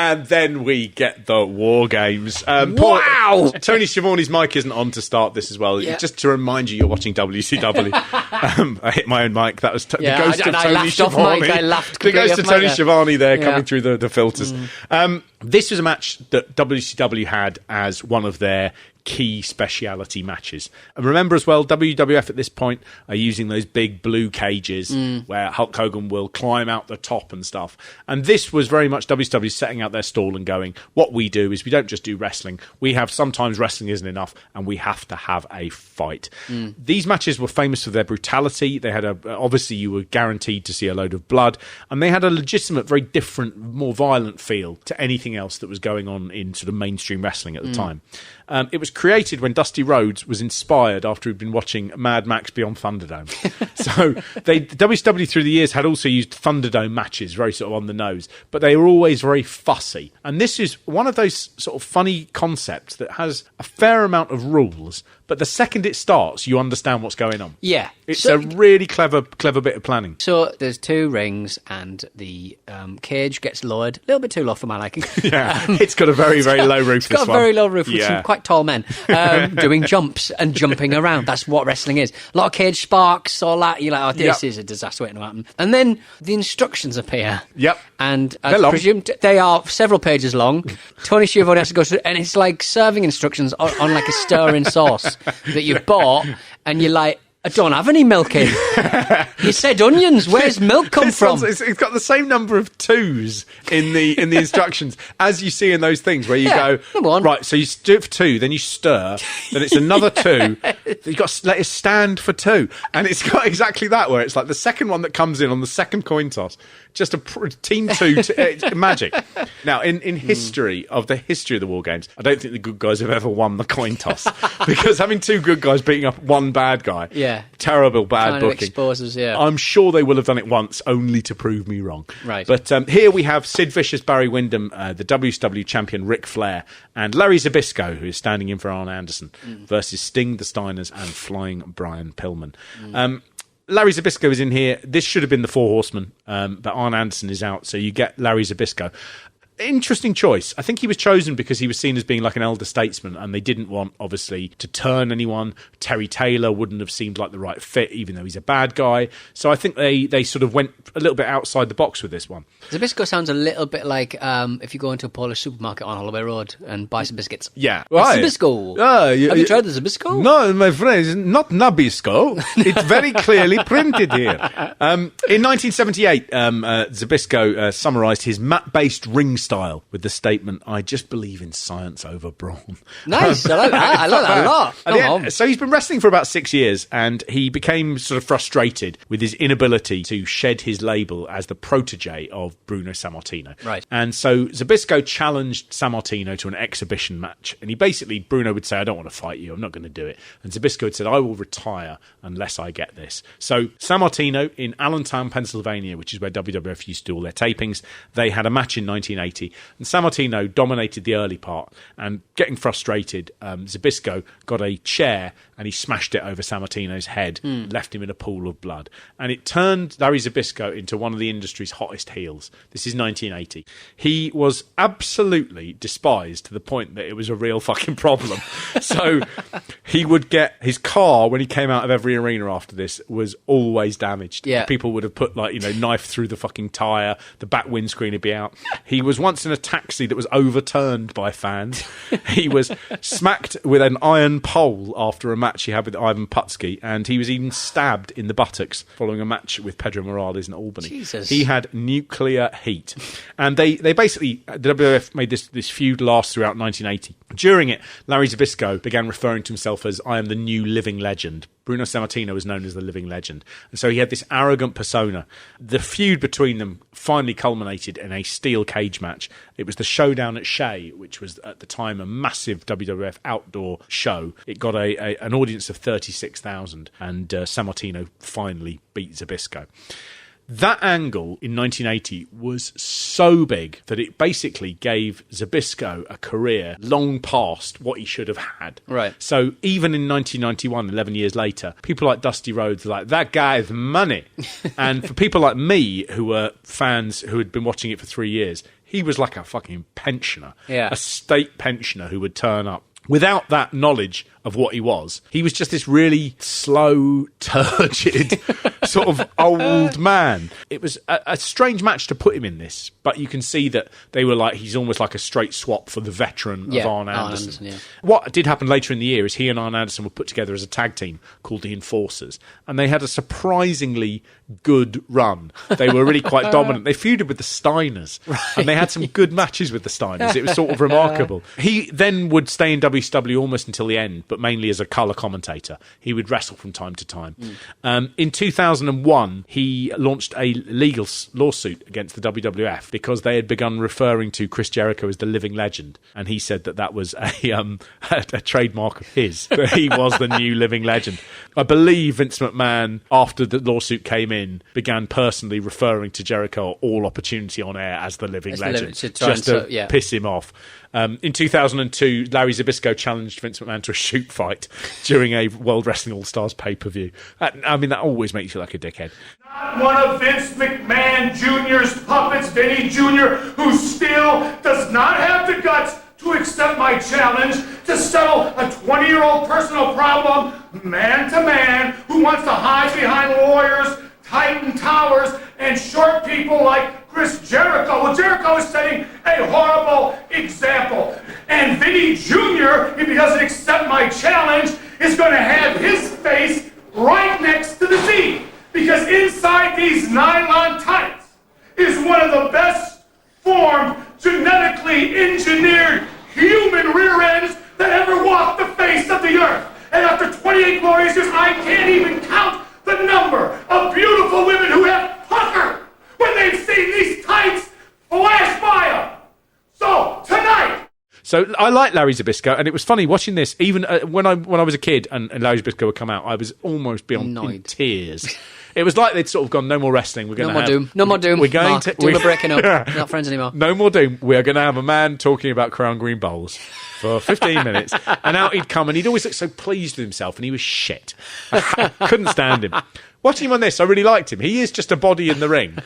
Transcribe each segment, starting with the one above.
And then we get the War Games. Wow! Tony Schiavone's mic isn't on to start this as well. Yeah. Just to remind you, you're watching WCW. I hit my own mic. That was the ghost of I Tony laughed off Schiavone. mic. I laughed The ghost of completely Tony off mic Schiavone there Yeah. coming through the filters. This was a match that WCW had as one of their key speciality matches. And remember as well, WWF at this point are using those big blue cages where Hulk Hogan will climb out the top and stuff. And this was very much WCW setting out their stall and going, what we do is we don't just do wrestling. We have sometimes wrestling isn't enough and we have to have a fight. These matches were famous for their brutality. They had obviously you were guaranteed to see a load of blood, and they had a legitimate, very different, more violent feel to anything else that was going on in sort of mainstream wrestling at the time. It was created when Dusty Rhodes was inspired after he'd been watching Mad Max Beyond Thunderdome. So WCW through the years had also used Thunderdome matches, very sort of on the nose, but they were always very fussy. And this is one of those sort of funny concepts that has a fair amount of rules, but the second it starts, you understand what's going on. Yeah. It's a really clever bit of planning. So there's two rings and the cage gets lowered. A little bit too low for my liking. Yeah, it's got a very, very low roof, It's got a very low roof with Yeah. some quite tall men doing jumps and jumping around. That's what wrestling is. A lot of cage sparks, all that. You're like, oh, this is a disaster waiting to happen. And then the instructions appear. Yep. And They're as long. presumed, they are several pages long. Tony Schiavone has to go through, and it's like serving instructions on like a stirring sauce that you've bought, and you're like, I don't have any milk in. You said onions. Where's milk come from? It's got the same number of twos in the instructions as you see in those things where you go, number one. right, so you do it for two, then you stir, then it's another two, you've got to let it stand for two. And it's got exactly that, where it's like the second one that comes in on the second coin toss, just a team two, it's magic. Now, in history of the War Games, I don't think the good guys have ever won the coin toss, because having two good guys beating up one bad guy, terrible bad Kind booking. of exposes, I'm sure they will have done it once, only to prove me wrong. Right. But here we have Sid Vicious, Barry Windham, the WCW champion Ric Flair, and Larry Zbyszko, who is standing in for Arn Anderson, versus Sting, the Steiners, and Flyin Brian Pillman. Larry Zbyszko is in here. This should have been the Four Horsemen, but Arn Anderson is out, so you get Larry Zbyszko. Interesting choice. I think he was chosen because he was seen as being like an elder statesman, and they didn't want, obviously, to turn anyone. Terry Taylor wouldn't have seemed like the right fit, even though he's a bad guy. So I think they sort of went a little bit outside the box with this one. Zbyszko sounds a little bit like if you go into a Polish supermarket on Holloway Road and buy some biscuits. Yeah. Right. Zbyszko. Have you tried the Zbyszko? No, my friend, it's not Nabisco. It's very clearly printed here. In 1978, Zbyszko summarised his mat-based ring style with the statement, I just believe in science over brawn. Nice. I like that. I like that a lot. Come on. So he's been wrestling for about 6 years, and he became sort of frustrated with his inability to shed his label as the protege of Bruno Sammartino. Right. And so Zbyszko challenged Sammartino to an exhibition match, and Bruno would say, I don't want to fight you, I'm not going to do it. And Zbyszko had said, I will retire unless I get this. So Sammartino in Allentown, Pennsylvania, which is where WWF used to do all their tapings, they had a match in 1980, and Sammartino dominated the early part, and getting frustrated, Zbyszko got a chair and he smashed it over Sammartino's head, left him in a pool of blood. And it turned Larry Zbyszko into one of the industry's hottest heels. This is 1980. He was absolutely despised to the point that it was a real fucking problem. So he would get his car, when he came out of every arena after this, was always damaged. Yeah. People would have put knife through the fucking tyre, the back windscreen would be out. He was once in a taxi that was overturned by fans. He was smacked with an iron pole after a match he had with Ivan Putski, and he was even stabbed in the buttocks following a match with Pedro Morales in Albany. Jesus. He had nuclear heat. And they basically, the WWF made this feud last throughout 1980. During it, Larry Zbyszko began referring to himself as, I am the new living legend. Bruno Sammartino was known as the living legend. And so he had this arrogant persona. The feud between them finally culminated in a steel cage match. It was the Showdown at Shea, which was at the time a massive WWF outdoor show. It got an audience of 36,000, and Sammartino finally beat Zbyszko. That angle in 1980 was so big that it basically gave Zbyszko a career long past what he should have had. Right. So even in 1991, 11 years later, people like Dusty Rhodes were like, that guy's money. And for people like me, who were fans who had been watching it for 3 years, He was like a fucking pensioner, Yeah. a state pensioner who would turn up. Without that knowledge of what he was just this really slow, turgid, sort of old man. It was a strange match to put him in this, but you can see that they were like, he's almost like a straight swap for the veteran of Arn Anderson. Yeah. What did happen later in the year is he and Arn Anderson were put together as a tag team called the Enforcers, and they had a surprisingly good run. They were really quite dominant. They feuded with the Steiners, and they had some good matches with the Steiners. It was sort of remarkable. He then would stay in WCW almost until the end, but mainly as a colour commentator. He would wrestle from time to time. In 2001, he launched a legal lawsuit against the WWF because they had begun referring to Chris Jericho as the living legend, and he said that was a trademark of his, that he was the new living legend. I believe Vince McMahon, after the lawsuit came in, began personally referring to Jericho at all opportunity on air as the living legend, just to piss him off. In 2002, Larry Zbyszko challenged Vince McMahon to a shoot fight during a World Wrestling All-Stars pay-per-view. I mean, that always makes you feel like a dickhead. Not one of Vince McMahon Jr.'s puppets, Vinny Jr., who still does not have the guts to accept my challenge to settle a 20-year-old personal problem, man to man, who wants to hide behind lawyers, Titan Towers, and short people like Chris Jericho. Well, Jericho is setting a horrible example. And Vinny Jr., if he doesn't accept my challenge, is going to have his face right next to the Z. Because inside these nylon tights is one of the best formed, genetically engineered human rear ends that ever walked the face of the earth. And after 28 glorious years, I can't even count the number of beautiful women who have pucker when they've seen these tights flash by them. So, tonight... So I like Larry Zbyszko, and it was funny watching this. Even when I was a kid and Larry Zbyszko would come out, I was almost beyond in tears. It was like they'd sort of gone, no more wrestling. We're going to have Doom. No more Doom. We're going Mark, to we're breaking up. We're not friends anymore. No more Doom. We are going to have a man talking about Crown Green Bowls for 15 minutes, and out he'd come, and he'd always look so pleased with himself, and he was shit. I couldn't stand him. Watching him on this, I really liked him. He is just a body in the ring.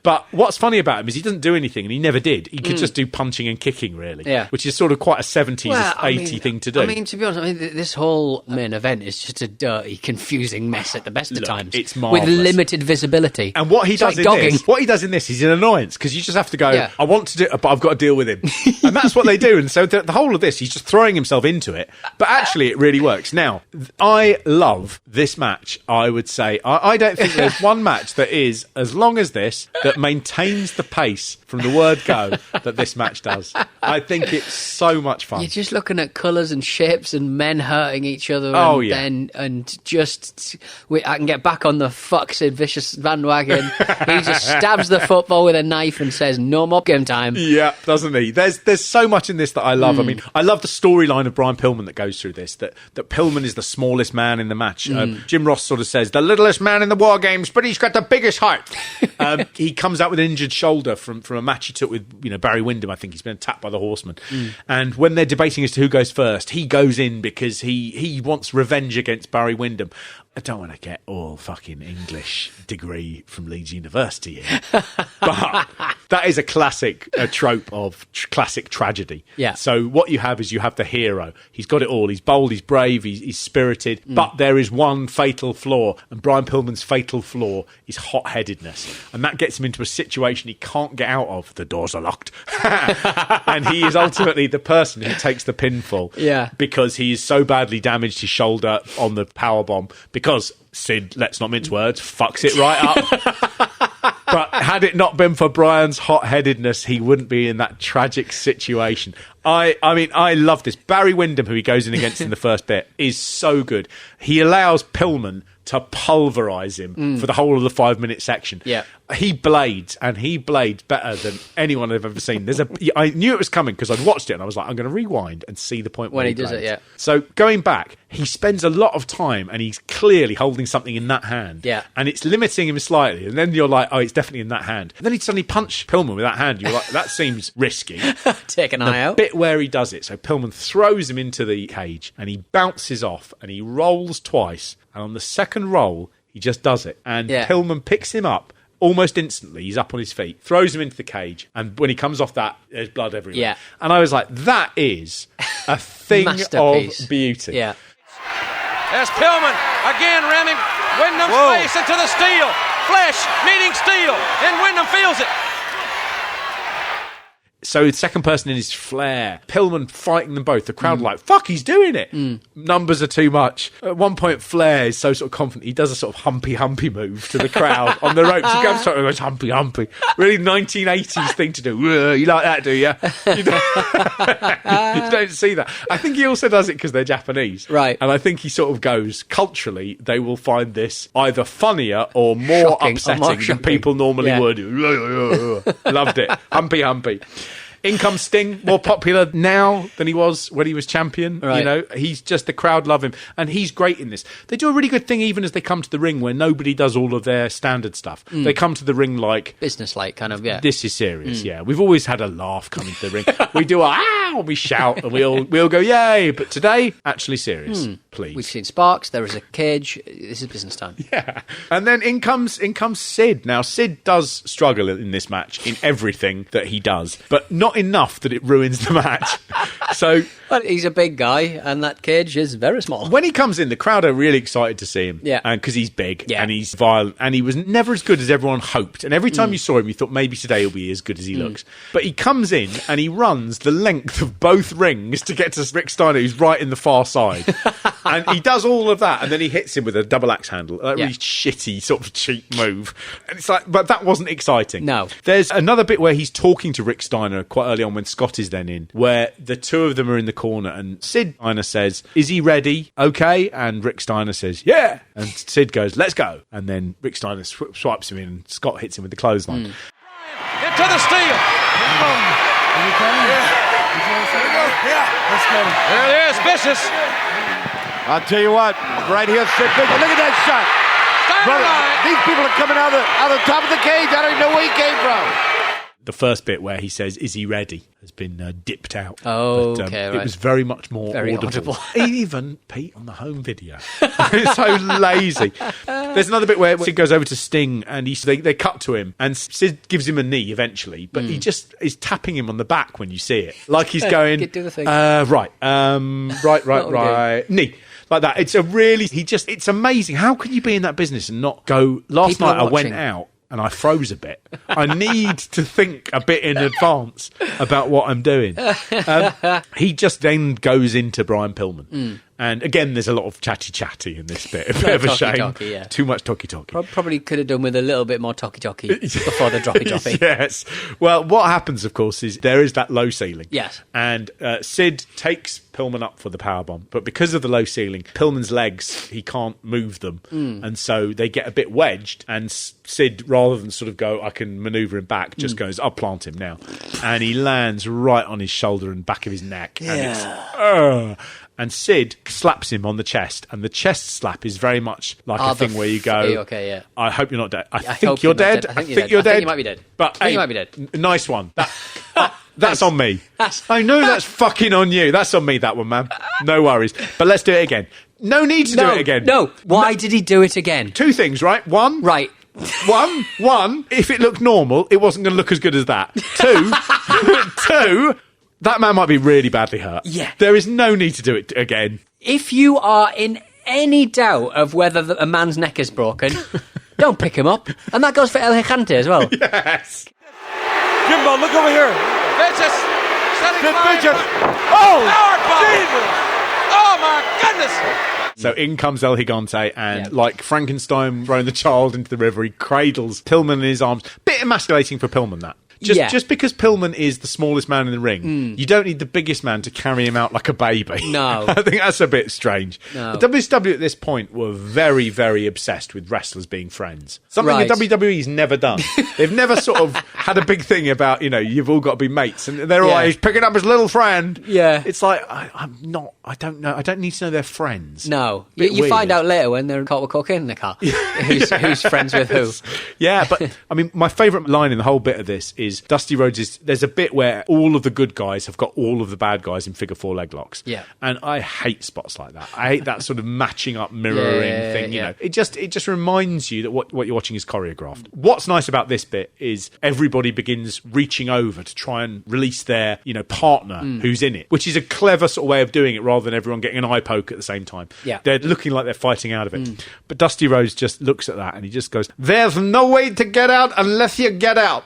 But what's funny about him is he doesn't do anything, and he never did. He could just do punching and kicking, really, which is sort of quite a 70s, 80s thing to do. I mean, to be honest, this whole main event is just a dirty, confusing mess at the best of times. It's marvellous. With limited visibility. And what he does in this, he's an annoyance, because you just have to go, I want to do it, but I've got to deal with him. And that's what they do. And so the whole of this, he's just throwing himself into it. But actually, it really works. Now, I love this match, I would say. I don't think there's one match that is as long as this that maintains the pace from the word go that this match does. I think it's so much fun. You're just looking at colours and shapes and men hurting each other. And just I can get back on the fuck Sid Vicious bandwagon. He just stabs the football with a knife and says, no more game time. Yeah, doesn't he? There's so much in this that I love. I mean, I love the storyline of Brian Pillman that goes through this, that Pillman is the smallest man in the match. Jim Ross sort of says, the littlest man in the War Games, but he's got the biggest heart. He comes out with an injured shoulder from a match he took with Barry Windham. I think he's been attacked by the Horseman. And when they're debating as to who goes first, he goes in because he wants revenge against Barry Windham. I don't want to get all fucking English degree from Leeds University here. But that is a classic trope of classic tragedy. Yeah. So what you have is you have the hero. He's got it all. He's bold, he's brave, he's spirited. But there is one fatal flaw, and Brian Pillman's fatal flaw is hot-headedness. And that gets him into a situation he can't get out of. The doors are locked. And he is ultimately the person who takes the pinfall. Yeah. Because he is so badly damaged his shoulder on the powerbomb. Because Sid, let's not mince words, fucks it right up. But had it not been for Brian's hot-headedness, he wouldn't be in that tragic situation. I mean, I love this. Barry Windham, who he goes in against in the first bit, is so good. He allows Pillman to pulverise him for the whole of the 5-minute section. Yeah. He blades, and he blades better than anyone I've ever seen. I knew it was coming because I'd watched it, and I was like, I'm going to rewind and see the point when he does blades. it, yeah. So going back, he spends a lot of time, and he's clearly holding something in that hand. Yeah. And it's limiting him slightly, and then you're like, oh, it's definitely in that hand. And then he'd suddenly punch Pillman with that hand. You're like, that seems risky. Take an eye out. The bit where he does it, so Pillman throws him into the cage, and he bounces off, and he rolls twice, and on the second roll, he just does it. And Pillman picks him up almost instantly, he's up on his feet, throws him into the cage, and when he comes off that, there's blood everywhere. Yeah. And I was like, that is a thing of beauty. Yeah. There's Pillman again ramming Wyndham's face into the steel. Flesh meeting steel, and Wyndham feels it. So the second person in his flare, Pillman fighting them both. The crowd like, fuck, he's doing it. Numbers are too much. At one point, Flair is so sort of confident. He does a sort of humpy move to the crowd on the ropes. He goes and goes humpy. Really 1980s thing to do. You like that, do you? You don't see that. I think he also does it because they're Japanese. Right. And I think he sort of goes, culturally, they will find this either funnier or more upsetting than people normally would. Loved it. Humpy. In comes Sting, more popular now than he was when he was champion. Right. You know, he's just, the crowd love him, and he's great in this. They do a really good thing even as they come to the ring where nobody does all of their standard stuff. They come to the ring like... business-like, kind of, yeah. This is serious, yeah. We've always had a laugh coming to the ring. We do and we shout, and we all go, yay! But today, actually serious, please. We've seen sparks, there is a cage, this is business time. Yeah. And then in comes Sid. Now, Sid does struggle in this match in everything that he does, but not enough that it ruins the match. So, But he's a big guy, and that cage is very small. when he comes in, the crowd are really excited to see him. Yeah. And because he's big Yeah. and he's violent, and he was never as good as everyone hoped. And every time you saw him, you thought maybe today he'll be as good as he looks. But he comes in and he runs the length of both rings to get to Rick Steiner, who's right in the far side. And he does all of that, and then he hits him with a double axe handle. A really shitty, sort of cheap move. And it's like, but that wasn't exciting. No. There's another bit where he's talking to Rick Steiner quite early on when Scott is then in, where the two of them are in the corner, and Sid Steiner says, is he ready? Okay. And Rick Steiner says, yeah. And Sid goes, let's go. And then Rick Steiner swipes him in, and Scott hits him with the clothesline. Into the steel. There it is, Vicious. I'll tell you what, right here, Sid Vicious. Look at that shot. Brother, these people are coming out of the top of the cage. I don't even know where he came from. The first bit where he says, is he ready, has been dipped out. Oh, but, okay, It right. was very much more Very audible. audible. Even Pete on the home video. It's so lazy. There's another bit where Sid goes over to Sting, and they cut to him, and Sid gives him a knee eventually, but he just is tapping him on the back when you see it. Like he's going, Do the thing. right, knee. Like that. It's it's amazing. How can you be in that business and not go, last People night are I went watching. out and I froze a bit. I need to think a bit in advance about what I'm doing. He just then goes into Brian Pillman. And again, there's a lot of chatty in this bit. A bit of a shame. talky, yeah. Too much talky. Probably could have done with a little bit more talky before the droppy. Yes. Well, what happens, of course, is there is that low ceiling. Yes. And Sid takes Pillman up for the powerbomb, but because of the low ceiling, Pillman's legs, he can't move them. And so they get a bit wedged, and Sid, rather than sort of go, I can manoeuvre him back, just goes, I'll plant him now. And he lands right on his shoulder and back of his neck. And it's... And Sid slaps him on the chest, and the chest slap is very much like a thing where you go, okay, yeah. I hope you're not dead. I think hope you're you're not dead. dead. I think you're dead. I think you might be dead. But I think you might be dead. Nice one. That's on me. I know that's fucking on you. That's on me, that one, man. No worries. But let's do it again. No need to do it again. No. Why did he do it again? Two things, right? One. Right. One, if it looked normal, it wasn't going to look as good as that. Two, that man might be really badly hurt. Yeah. There is no need to do it again. If you are in any doubt of whether a man's neck is broken, don't pick him up. And that goes for El Gigante as well. Yes. Jimbo, look over here. Vicious. Sid Vicious. Oh, Jesus. Oh, my goodness. So in comes El Gigante, and like Frankenstein throwing the child into the river, he cradles Pillman in his arms. Bit emasculating for Pillman, that. Just because Pillman is the smallest man in the ring, you don't need the biggest man to carry him out like a baby. No. I think that's a bit strange. No. The WCW at this point were very, very obsessed with wrestlers being friends. Something Right. the WWE's never done. They've never sort of had a big thing about, you've all got to be mates. And they're always picking up his little friend. Yeah. It's like, I don't know. I don't need to know they're friends. No. Bit You find weird. out later when they're caught with cocaine in the car. Who's friends with who. Yeah, but I mean, my favourite line in the whole bit of this is is Dusty Rhodes there's a bit where all of the good guys have got all of the bad guys in figure 4 leg locks. Yeah. And I hate spots like that. I hate that sort of matching up, mirroring thing. You know, it just reminds you that what you're watching is choreographed. What's nice about this bit is everybody begins reaching over to try and release their, partner who's in it, which is a clever sort of way of doing it rather than everyone getting an eye poke at the same time. Yeah. They're looking like they're fighting out of it. But Dusty Rhodes just looks at that and he just goes, "There's no way to get out unless you get out."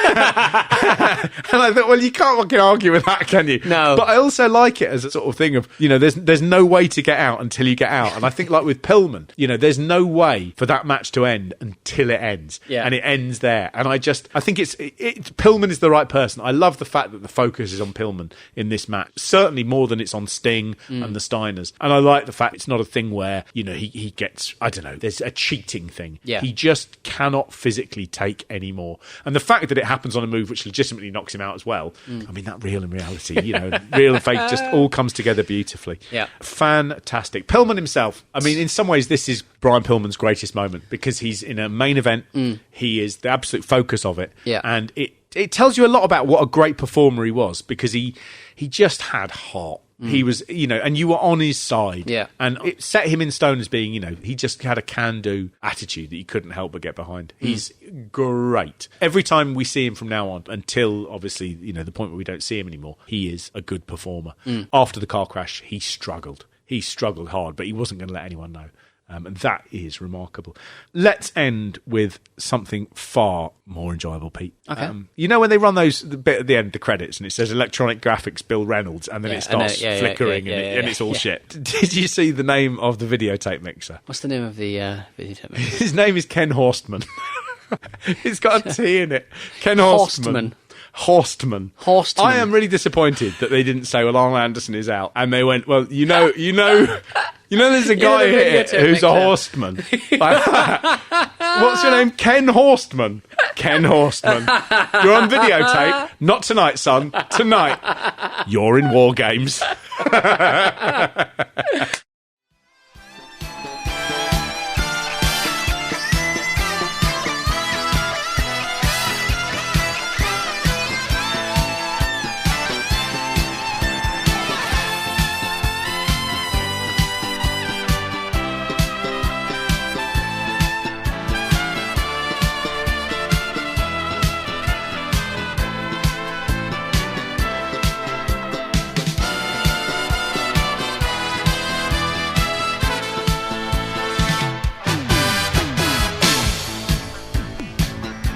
And I thought, well, you can't fucking argue with that, can you? No. But I also like it as a sort of thing of, there's no way to get out until you get out. And I think like with Pillman, there's no way for that match to end until it ends. Yeah. And it ends there. And I think Pillman is the right person. I love the fact that the focus is on Pillman in this match. Certainly more than it's on Sting and the Steiners. And I like the fact it's not a thing where, he gets, I don't know, there's a cheating thing. Yeah. He just cannot physically take any more. And the fact that it happens on a move which legitimately knocks him out as well, I mean, that real and reality, real and fake just all comes together beautifully. Yeah. Fantastic. Pillman himself, I mean, in some ways, this is Brian Pillman's greatest moment because he's in a main event. He is the absolute focus of it. Yeah. And it tells you a lot about what a great performer he was because he just had heart. He was, and you were on his side. Yeah. And it set him in stone as being, he just had a can-do attitude that you couldn't help but get behind. He's great. Every time we see him from now on, until obviously, the point where we don't see him anymore, he is a good performer. After the car crash, he struggled. He struggled hard, but he wasn't going to let anyone know. And that is remarkable. Let's end with something far more enjoyable, Pete. Okay. When they run the bit at the end, the credits, and it says electronic graphics Bill Reynolds, and then it starts flickering and it's all shit. Did you see the name of the videotape mixer? What's the name of the videotape mixer? His name is Ken Horstman. It's got a T in it. Ken Horstman. Horstman. I am really disappointed that they didn't say, well, Arn Anderson is out. And they went, well, there's a guy here who's a Horstman. What's your name? Ken Horstman. Ken Horstman. You're on videotape. Not tonight, son. Tonight. You're in War Games.